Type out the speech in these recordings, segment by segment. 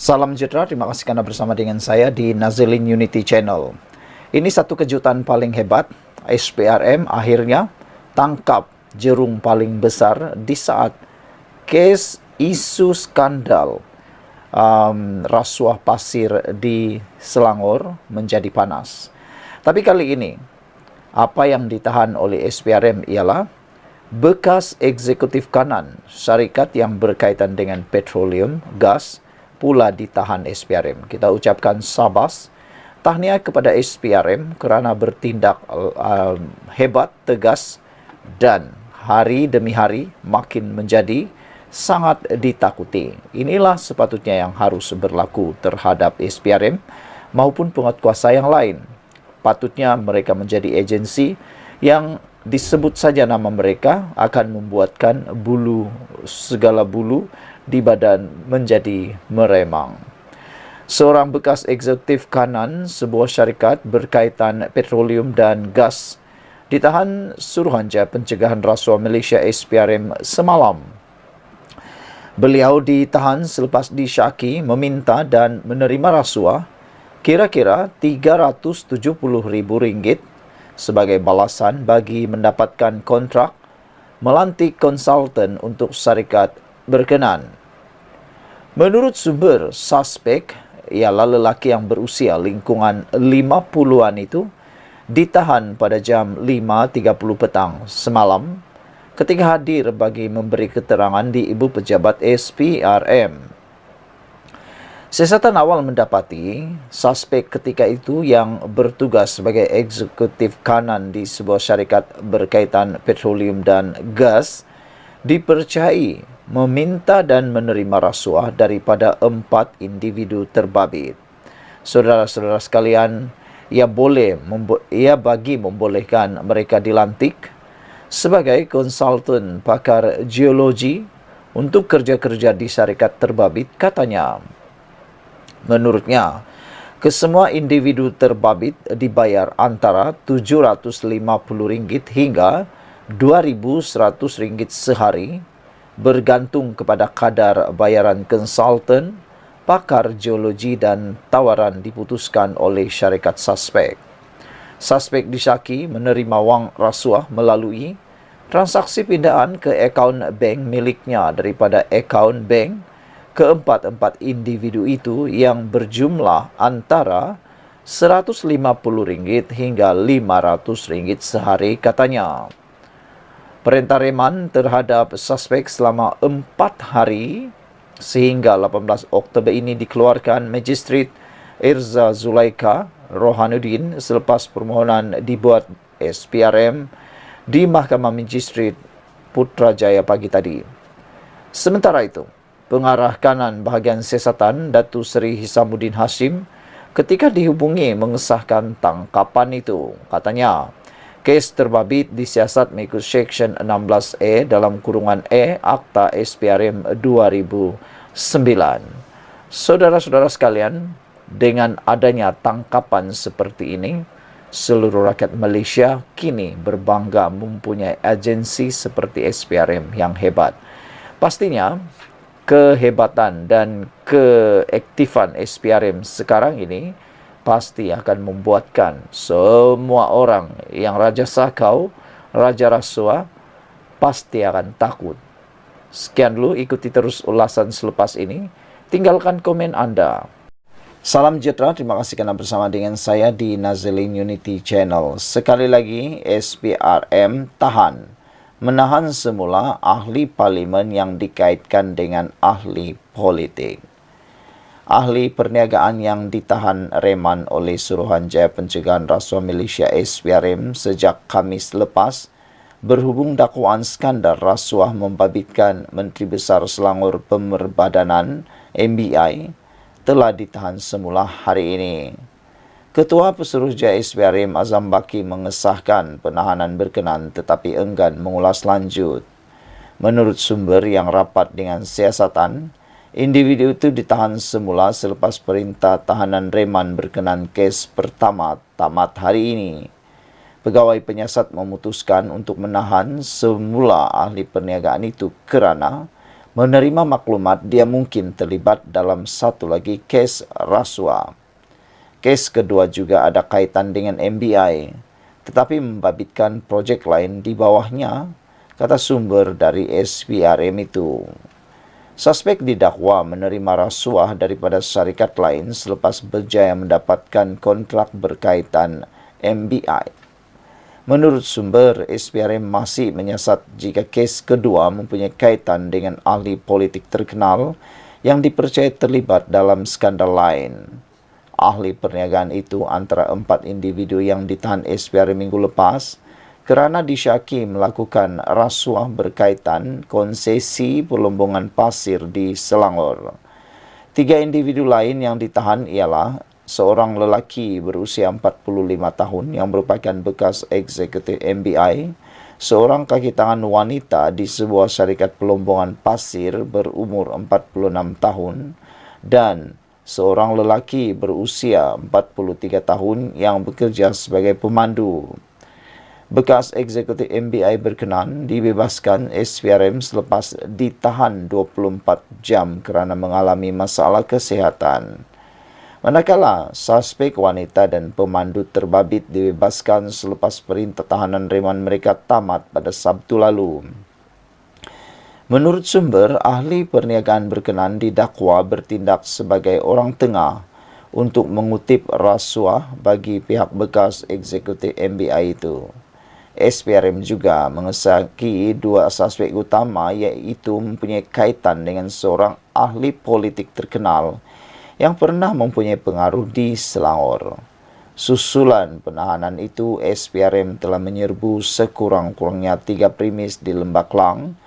Salam sejahtera, terima kasih karena bersama dengan saya di Nazilin Unity Channel. Ini satu kejutan paling hebat, SPRM akhirnya tangkap jerung paling besar di saat kes isu skandal rasuah pasir di Selangor menjadi panas. Tapi kali ini, apa yang ditahan oleh SPRM ialah bekas eksekutif kanan syarikat yang berkaitan dengan petroleum, gas, pula ditahan SPRM. Kita ucapkan sabas, tahniah kepada SPRM kerana bertindak hebat, tegas dan hari demi hari makin menjadi sangat ditakuti. Inilah sepatutnya yang harus berlaku terhadap SPRM maupun penguatkuasa yang lain. Patutnya mereka menjadi agensi yang disebut saja nama mereka akan membuatkan segala bulu di badan menjadi meremang. Seorang bekas eksekutif kanan sebuah syarikat berkaitan petroleum dan gas ditahan Suruhanjaya Pencegahan Rasuah Malaysia SPRM semalam. Beliau ditahan selepas disyaki meminta dan menerima rasuah kira-kira RM370,000 sebagai balasan bagi mendapatkan kontrak melantik konsultan untuk syarikat berkenan. Menurut sumber, suspek ialah lelaki yang berusia lingkungan 50-an itu ditahan pada jam 5.30 petang semalam ketika hadir bagi memberi keterangan di Ibu Pejabat SPRM. Siasatan awal mendapati suspek ketika itu yang bertugas sebagai eksekutif kanan di sebuah syarikat berkaitan petroleum dan gas dipercayai meminta dan menerima rasuah daripada 4 individu terbabit. Saudara-saudara sekalian, ia bagi membolehkan mereka dilantik sebagai konsultan pakar geologi untuk kerja-kerja di syarikat terbabit, katanya. Menurutnya, kesemua individu terbabit dibayar antara RM750 hingga RM2.100 sehari, bergantung kepada kadar bayaran konsultan, pakar geologi dan tawaran diputuskan oleh syarikat suspek. Suspek disyaki menerima wang rasuah melalui transaksi pindahan ke akaun bank miliknya daripada akaun bank keempat-empat individu itu yang berjumlah antara RM150 hingga RM500 sehari, katanya. Perintah reman terhadap suspek selama 4 hari sehingga 18 Oktober ini dikeluarkan Magistrat Irza Zulaika Rohanuddin selepas permohonan dibuat SPRM di Mahkamah Magistrat Putrajaya pagi tadi. Sementara itu, pengarah kanan bahagian siasatan Datuk Seri Hisamuddin Hashim ketika dihubungi mengesahkan tangkapan itu, katanya, kes terbabit disiasat mengikut Seksyen 16A dalam kurungan E Akta SPRM 2009. Saudara-saudara sekalian, dengan adanya tangkapan seperti ini, seluruh rakyat Malaysia kini berbangga mempunyai agensi seperti SPRM yang hebat. Pastinya, kehebatan dan keaktifan SPRM sekarang ini pasti akan membuatkan semua orang yang raja sakau, raja rasuah, pasti akan takut. Sekian dulu, ikuti terus ulasan selepas ini. Tinggalkan komen anda. Salam sejahtera, terima kasih kerana bersama dengan saya di Nazilin Unity Channel. Sekali lagi, SPRM menahan semula ahli parlimen yang dikaitkan dengan ahli politik. Ahli perniagaan yang ditahan reman oleh Suruhanjaya Pencegahan Rasuah Malaysia SPRM sejak Khamis lepas berhubung dakwaan skandal rasuah membabitkan Menteri Besar Selangor Pemerbadanan MBI telah ditahan semula hari ini. Ketua Pesuruhjaya SPRM Azam Baki mengesahkan penahanan berkenan tetapi enggan mengulas lanjut. Menurut sumber yang rapat dengan siasatan, individu itu ditahan semula selepas perintah tahanan reman berkenan kes pertama tamat hari ini. Pegawai penyiasat memutuskan untuk menahan semula ahli perniagaan itu kerana Menerima maklumat dia mungkin terlibat dalam satu lagi kes rasuah. Kes kedua juga ada kaitan dengan MBI, tetapi membabitkan projek lain di bawahnya, kata sumber dari SPRM itu. Suspek didakwa menerima rasuah daripada syarikat lain selepas berjaya mendapatkan kontrak berkaitan MBI. Menurut sumber, SPRM masih menyiasat jika kes kedua mempunyai kaitan dengan ahli politik terkenal yang dipercayai terlibat dalam skandal lain. Ahli perniagaan itu antara 4 individu yang ditahan SPRM minggu lepas kerana disyaki melakukan rasuah berkaitan konsesi pelombongan pasir di Selangor. 3 individu lain yang ditahan ialah seorang lelaki berusia 45 tahun yang merupakan bekas eksekutif MBI, seorang kaki tangan wanita di sebuah syarikat pelombongan pasir berumur 46 tahun, dan seorang lelaki berusia 43 tahun yang bekerja sebagai pemandu. Bekas eksekutif MBI berkenan dibebaskan SPRM selepas ditahan 24 jam kerana mengalami masalah kesihatan. Manakala suspek wanita dan pemandu terbabit dibebaskan selepas perintah tahanan reman mereka tamat pada Sabtu lalu. Menurut sumber, ahli perniagaan berkenan didakwa bertindak sebagai orang tengah untuk mengutip rasuah bagi pihak bekas eksekutif MBI itu. SPRM juga mengesaki 2 suspek utama iaitu mempunyai kaitan dengan seorang ahli politik terkenal yang pernah mempunyai pengaruh di Selangor. Susulan penahanan itu, SPRM telah menyerbu sekurang-kurangnya 3 premis di Lembah Klang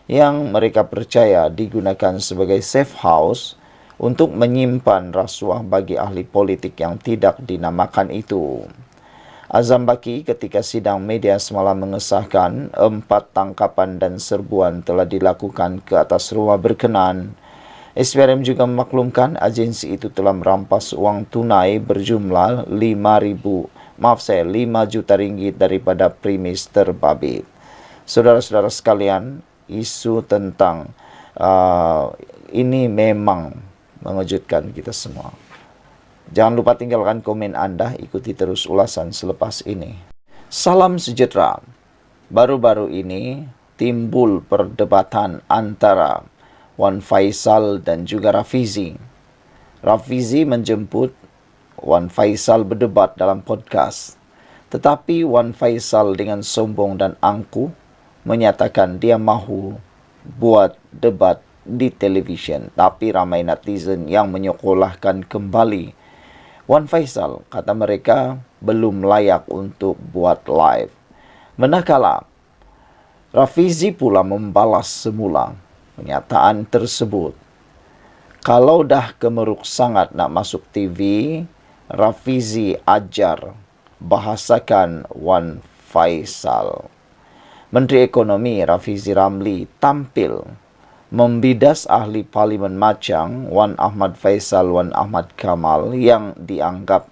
yang mereka percaya digunakan sebagai safe house untuk menyimpan rasuah bagi ahli politik yang tidak dinamakan itu. Azam Baki ketika sidang media semalam mengesahkan 4 tangkapan dan serbuan telah dilakukan ke atas rumah berkenan. SPRM juga memaklumkan agensi itu telah merampas uang tunai berjumlah 5 juta ringgit daripada premis terbabit. Saudara-saudara sekalian, isu tentang ini memang mengejutkan kita semua. Jangan lupa tinggalkan komen Anda, ikuti terus ulasan selepas ini. Salam sejahtera. Baru-baru ini timbul perdebatan antara Wan Faisal dan juga Rafizi. Rafizi menjemput Wan Faisal berdebat dalam podcast. Tetapi Wan Faisal dengan sombong dan angkuh menyatakan dia mahu buat debat di televisyen. Tapi ramai netizen yang menyekolahkan kembali Wan Faisal, kata mereka belum layak untuk buat live. Manakala Rafizi pula membalas semula pernyataan tersebut. Kalau dah kemeruk sangat nak masuk TV, Rafizi ajar bahasakan Wan Faisal. Menteri Ekonomi Rafizi Ramli tampil membidas ahli Parlimen Machang Wan Ahmad Faisal Wan Ahmad Kamal yang dianggap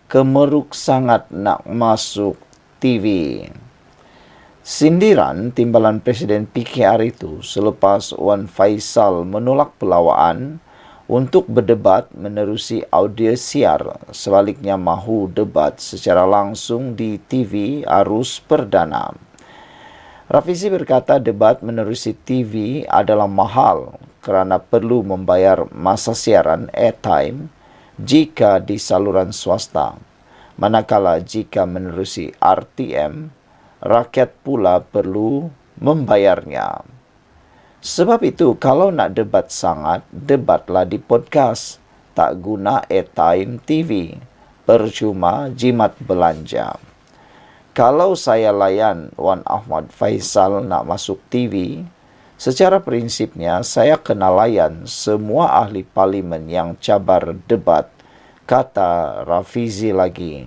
kemeruk sangat nak masuk TV. Sindiran timbalan Presiden PKR itu selepas Wan Faisal menolak pelawaan untuk berdebat menerusi audio siar, sebaliknya mahu debat secara langsung di TV arus perdana. Rafizi berkata debat menerusi TV adalah mahal kerana perlu membayar masa siaran airtime jika di saluran swasta. Manakala jika menerusi RTM, rakyat pula perlu membayarnya. Sebab itu, kalau nak debat sangat, debatlah di podcast. Tak guna airtime TV. Percuma jimat belanja. Kalau saya layan Wan Ahmad Faisal nak masuk TV, secara prinsipnya saya kena layan semua ahli parlimen yang cabar debat, kata Rafizi lagi.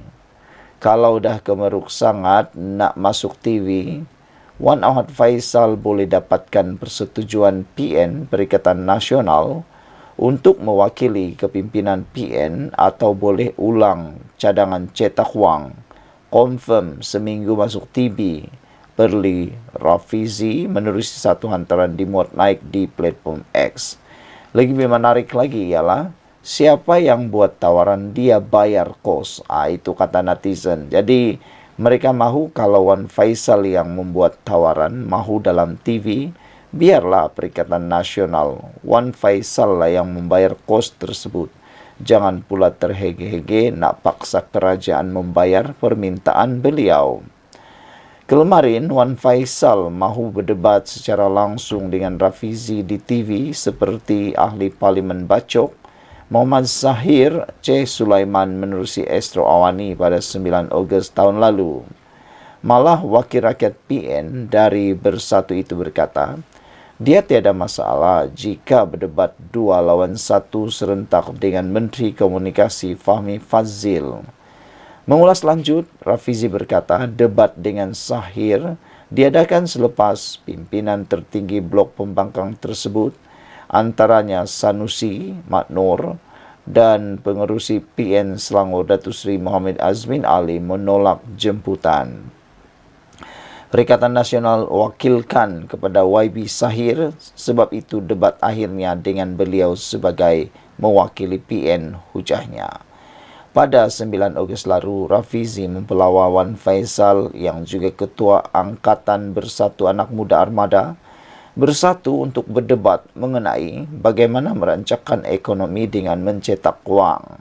Kalau dah kemeruk sangat nak masuk TV, Wan Ahmad Faisal boleh dapatkan persetujuan PN Perikatan Nasional untuk mewakili kepimpinan PN atau boleh ulang cadangan cetak wang, confirm seminggu masuk TV Perli Rafizi menerusi satu hantaran dimuat naik di platform X. Lebih menarik lagi ialah siapa yang buat tawaran dia bayar kos. Itu kata netizen. Jadi mereka mahu kalau Wan Faisal yang membuat tawaran mahu dalam TV, biarlah Perikatan Nasional Wan Faisal lah yang membayar kos tersebut. Jangan pula terhege-hege nak paksa kerajaan membayar permintaan beliau. Kemarin, Wan Faisal mahu berdebat secara langsung dengan Rafizi di TV seperti ahli Parlimen Bacok, Muhammad Zahir C. Sulaiman menerusi Astro Awani pada 9 Ogos tahun lalu. Malah Wakil Rakyat PN dari Bersatu itu berkata, dia tiada masalah jika berdebat 2 lawan 1 serentak dengan Menteri Komunikasi Fahmi Fadzil. Mengulas lanjut, Rafizi berkata debat dengan Zahir diadakan selepas pimpinan tertinggi blok pembangkang tersebut, antaranya Sanusi, Maknur, dan pengerusi PN Selangor Datuk Seri Muhammad Azmin Ali menolak jemputan. Perikatan Nasional wakilkan kepada YB Zahir, sebab itu debat akhirnya dengan beliau sebagai mewakili PN, hujahnya. Pada 9 Ogos lalu, Rafizi mempelawa Wan Faisal yang juga Ketua Angkatan Bersatu Anak Muda Armada bersatu untuk berdebat mengenai bagaimana merancangkan ekonomi dengan mencetak wang.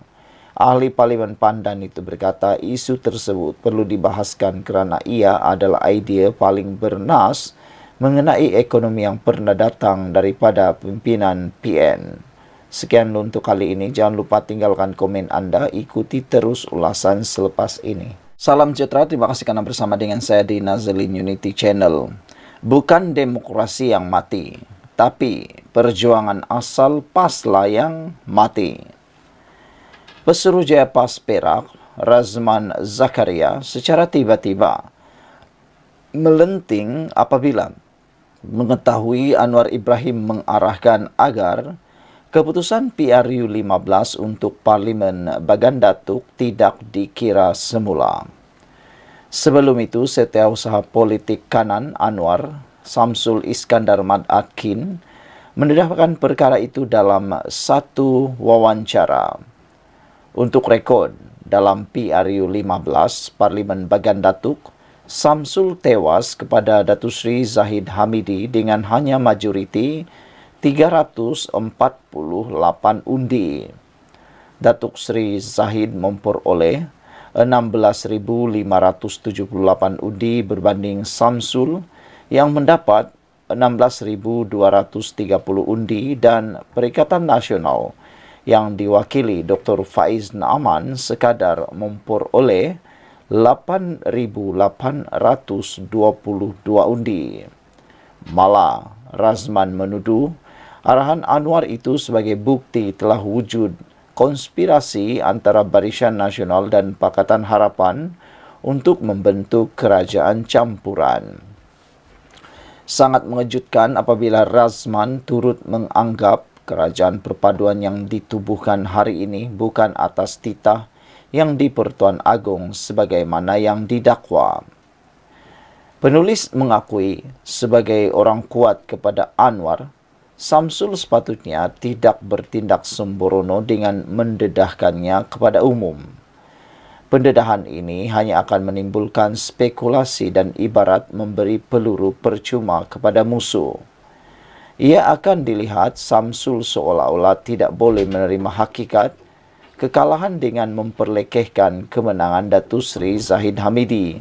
Ahli Parlimen Pandan itu berkata isu tersebut perlu dibahaskan kerana ia adalah idea paling bernas mengenai ekonomi yang pernah datang daripada pimpinan PN. Sekian untuk kali ini. Jangan lupa tinggalkan komen anda. Ikuti terus ulasan selepas ini. Salam sejahtera. Terima kasih kerana bersama dengan saya di Nazalin Unity Channel. Bukan demokrasi yang mati, tapi perjuangan asal PASLA yang mati. Pesuruhjaya PAS Perak, Razman Zakaria, secara tiba-tiba melenting apabila mengetahui Anwar Ibrahim mengarahkan agar keputusan PRU 15 untuk Parlimen Bagan Datuk tidak dikira semula. Sebelum itu, Setiausaha Politik Kanan Anwar, Samsul Iskandar Mad-Atkin, mendedahkan perkara itu dalam satu wawancara. Untuk rekod, dalam PRU 15 Parlimen Bagan Datuk, Samsul tewas kepada Datuk Seri Zahid Hamidi dengan hanya majoriti 348 undi. Datuk Seri Zahid memperoleh 16,578 undi berbanding Samsul yang mendapat 16,230 undi dan Perikatan Nasional yang diwakili Dr. Faiz Naaman sekadar memperoleh 8,822 undi. Malah, Razman menuduh arahan Anwar itu sebagai bukti telah wujud konspirasi antara Barisan Nasional dan Pakatan Harapan untuk membentuk kerajaan campuran. Sangat mengejutkan apabila Razman turut menganggap kerajaan perpaduan yang ditubuhkan hari ini bukan atas titah yang di-Pertuan Agong sebagaimana yang didakwa. Penulis mengakui sebagai orang kuat kepada Anwar, Samsul sepatutnya tidak bertindak sembrono dengan mendedahkannya kepada umum. Pendedahan ini hanya akan menimbulkan spekulasi dan ibarat memberi peluru percuma kepada musuh. Ia akan dilihat Samsul seolah-olah tidak boleh menerima hakikat kekalahan dengan memperlekehkan kemenangan Datuk Seri Zahid Hamidi.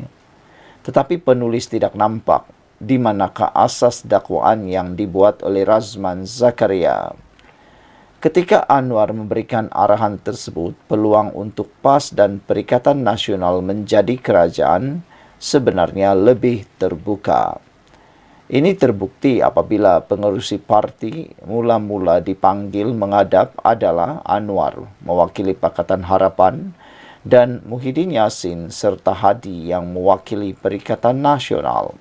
Tetapi penulis tidak nampak di manakah asas dakwaan yang dibuat oleh Razman Zakaria. Ketika Anwar memberikan arahan tersebut, peluang untuk PAS dan Perikatan Nasional menjadi kerajaan sebenarnya lebih terbuka. Ini terbukti apabila pengerusi parti mula-mula dipanggil menghadap adalah Anwar mewakili Pakatan Harapan dan Muhyiddin Yassin serta Hadi yang mewakili Perikatan Nasional.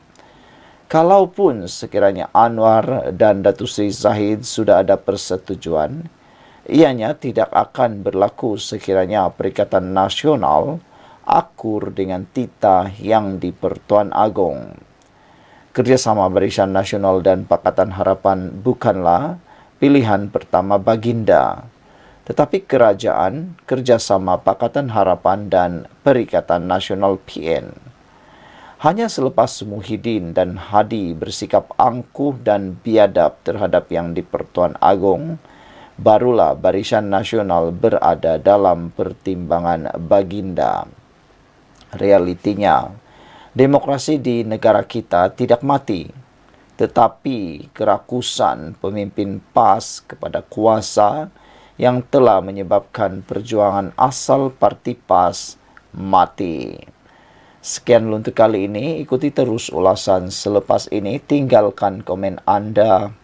Kalaupun sekiranya Anwar dan Datuk Seri Zahid sudah ada persetujuan, ianya tidak akan berlaku sekiranya Perikatan Nasional akur dengan titah yang di-Pertuan Agong. Kerjasama Barisan Nasional dan Pakatan Harapan bukanlah pilihan pertama Baginda, tetapi kerajaan, kerjasama Pakatan Harapan dan Perikatan Nasional PN. Hanya selepas Muhyiddin dan Hadi bersikap angkuh dan biadab terhadap Yang di-Pertuan Agong, barulah Barisan Nasional berada dalam pertimbangan Baginda. Realitinya, demokrasi di negara kita tidak mati, tetapi kerakusan pemimpin PAS kepada kuasa yang telah menyebabkan perjuangan asal parti PAS mati. Sekian untuk kali ini, ikuti terus ulasan selepas ini, tinggalkan komen Anda.